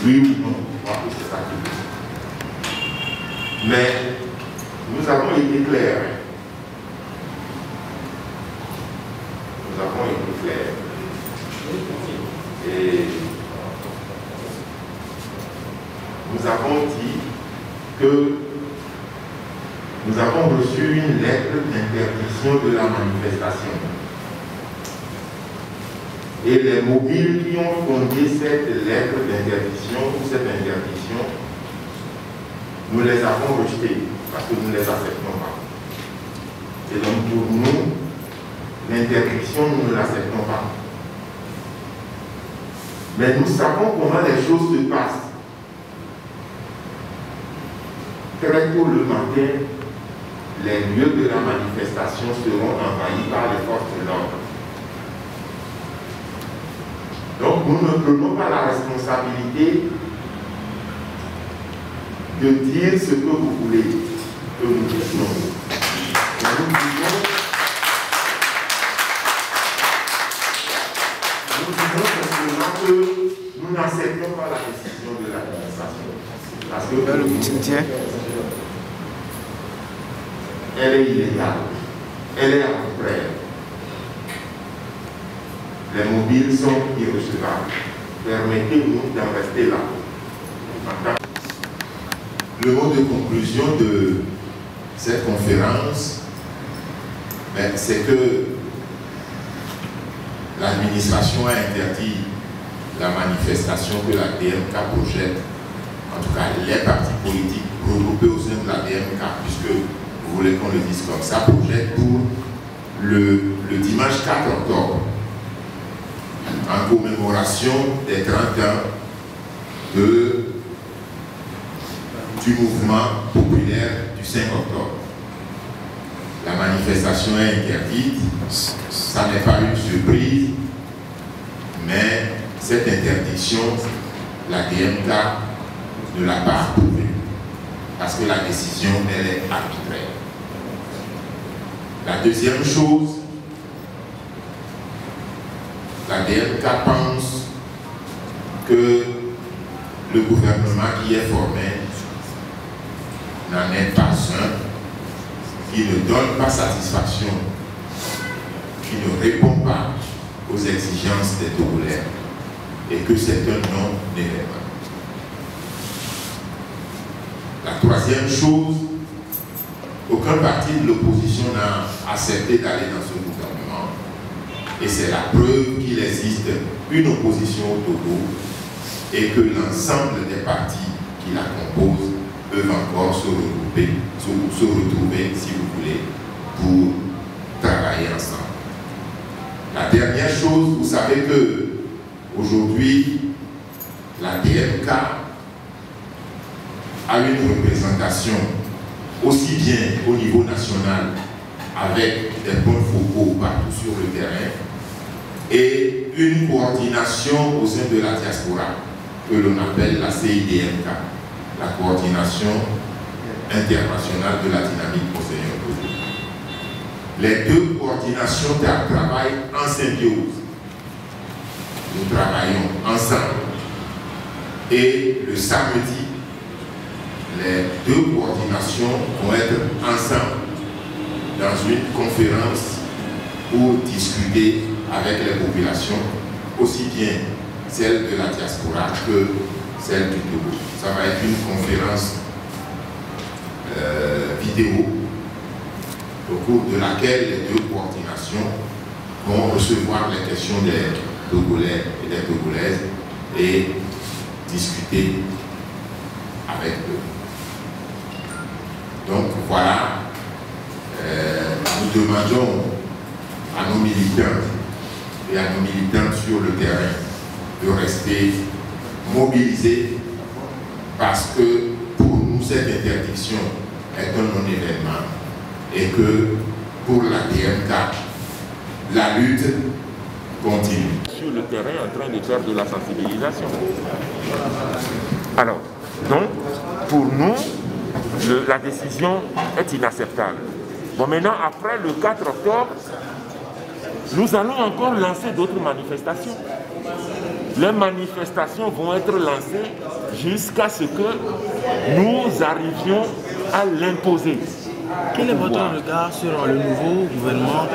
Oui ou non, moi c'est ça. Mais nous avons été clairs. Nous avons été clairs. Et nous avons dit que nous avons reçu une lettre d'interdiction de la manifestation. Et les mobiles qui ont fondé cette lettre d'interdiction ou cette interdiction, nous les avons rejetés parce que nous ne les acceptons pas. Et donc pour nous, l'interdiction, nous ne l'acceptons pas. Mais nous savons comment les choses se passent. Très tôt le matin, les lieux de la manifestation seront envahis par les forces de l'ordre. Donc nous ne prenons pas la responsabilité de dire ce que vous voulez que nous disions. Mais nous disons simplement que nous n'acceptons pas la décision de l'administration. Parce que elle est illégale, elle est arbitraire. Les mobiles sont irrecevables. Permettez-nous d'en rester là. Le mot de conclusion de cette conférence, c'est que l'administration a interdit la manifestation que la DMK projette, en tout cas les partis politiques regroupés au sein de la DMK, puisque vous voulez qu'on le dise comme ça, projette pour le dimanche 4 octobre. En commémoration des 30 ans du mouvement populaire du 5 octobre. La manifestation est interdite, ça n'est pas une surprise, mais cette interdiction, la DMK ne l'a pas approuvée, parce que la décision, elle est arbitraire. La deuxième chose, la DMK pense que le gouvernement qui est formé n'en est pas un, qui ne donne pas satisfaction, qui ne répond pas aux exigences des Togolais et que c'est un non-événement. La troisième chose, aucun parti de l'opposition n'a accepté d'aller dans ce gouvernement. Et c'est la preuve qu'il existe une opposition au Togo et que l'ensemble des partis qui la composent peuvent encore se retrouver, si vous voulez, pour travailler ensemble. La dernière chose, vous savez que aujourd'hui, la DMK a une représentation aussi bien au niveau national avec des points focaux partout sur le terrain et une coordination au sein de la diaspora que l'on appelle la CIDMK, la coordination internationale de la dynamique océano-Togo. Les deux coordinations travaillent en symbiose. Nous travaillons ensemble et le samedi, les deux coordinations vont être ensemble dans une conférence pour discuter avec les populations, aussi bien celle de la diaspora que celle du Togo. Ça va être une conférence vidéo au cours de laquelle les deux coordinations vont recevoir les questions des Togolais et des Togolaises et discuter avec eux. Donc voilà, nous demandons à nos militants et à nos militantes sur le terrain de rester mobilisés parce que pour nous cette interdiction est un non-événement et que pour la TMK. La lutte continue. Sur le terrain, en train de faire de la sensibilisation. Alors, donc, pour nous, la décision est inacceptable. Bon, maintenant, après le 4 octobre, nous allons encore lancer d'autres manifestations. Les manifestations vont être lancées jusqu'à ce que nous arrivions à l'imposer. Quel est votre regard sur le nouveau gouvernement